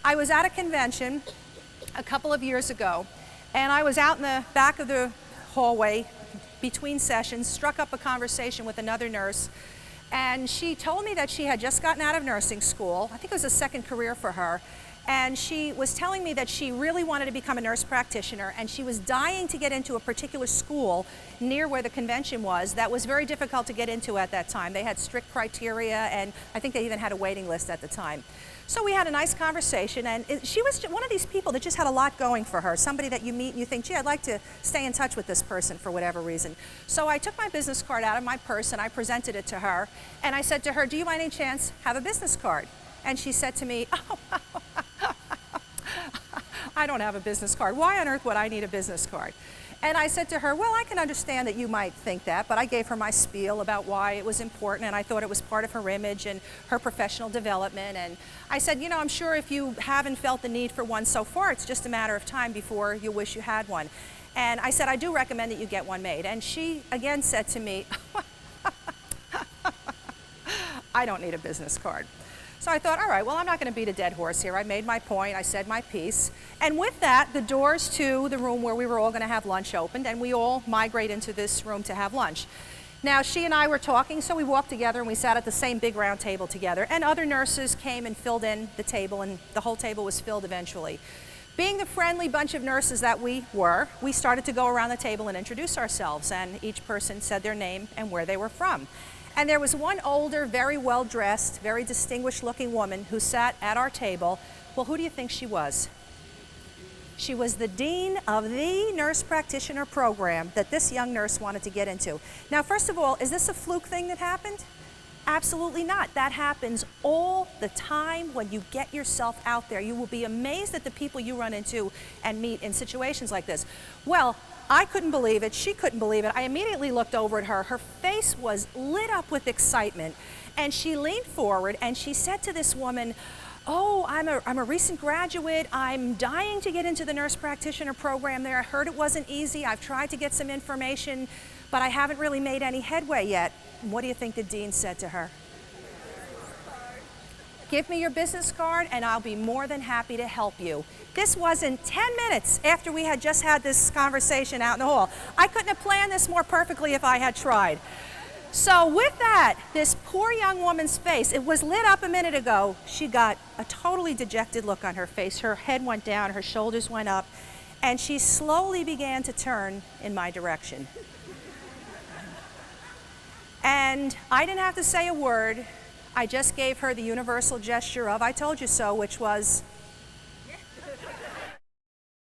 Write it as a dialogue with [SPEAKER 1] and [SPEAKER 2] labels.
[SPEAKER 1] I was at a convention a couple of years ago, and I was out in the back of the hallway between sessions, struck up a conversation with another nurse, and she told me that she had just gotten out of nursing school. I think it was a second career for her. And she was telling me that she really wanted to become a nurse practitioner, and she was dying to get into a particular school near where the convention was that was very difficult to get into at that time. They had strict criteria, and I think they even had a waiting list at the time. So we had a nice conversation, and she was one of these people that just had a lot going for her, somebody that you meet and you think, gee, I'd like to stay in touch with this person for whatever reason. So I took my business card out of my purse and I presented it to her, and I said to her, do you by any chance have a business card? And she said to me, oh, I don't have a business card. Why on earth would I need a business card? And I said to her, well, I can understand that you might think that, but I gave her my spiel about why it was important, and I thought it was part of her image and her professional development. And I said, you know, I'm sure if you haven't felt the need for one so far, it's just a matter of time before you wish you had one. And I said, I do recommend that you get one made. And she again said to me, I don't need a business card. So I thought, all right, well, I'm not going to beat a dead horse here. I made my point, I said my piece. And with that, the doors to the room where we were all going to have lunch opened, and we all migrate into this room to have lunch. Now, she and I were talking, so we walked together and we sat at the same big round table together, and other nurses came and filled in the table, and the whole table was filled eventually. Being the friendly bunch of nurses that we were, we started to go around the table and introduce ourselves, and each person said their name and where they were from. And there was one older, very well-dressed, very distinguished-looking woman who sat at our table. Well, who do you think she was? She was the dean of the nurse practitioner program that this young nurse wanted to get into. Now, first of all, is this a fluke thing that happened? Absolutely not. That happens all the time when you get yourself out there. You will be amazed at the people you run into and meet in situations like this. Well, I couldn't believe it. She couldn't believe it. I immediately looked over at her. Her face was lit up with excitement. And she leaned forward and she said to this woman, oh, I'm a recent graduate. I'm dying to get into the nurse practitioner program there. I heard it wasn't easy. I've tried to get some information, but I haven't really made any headway yet. What do you think the dean said to her? Give me your business card and I'll be more than happy to help you. This wasn't 10 minutes after we had just had this conversation out in the hall. I couldn't have planned this more perfectly if I had tried. So with that, this poor young woman's face, it was lit up a minute ago. She got a totally dejected look on her face. Her head went down, her shoulders went up, and she slowly began to turn in my direction. And I didn't have to say a word. I just gave her the universal gesture of I told you so, which was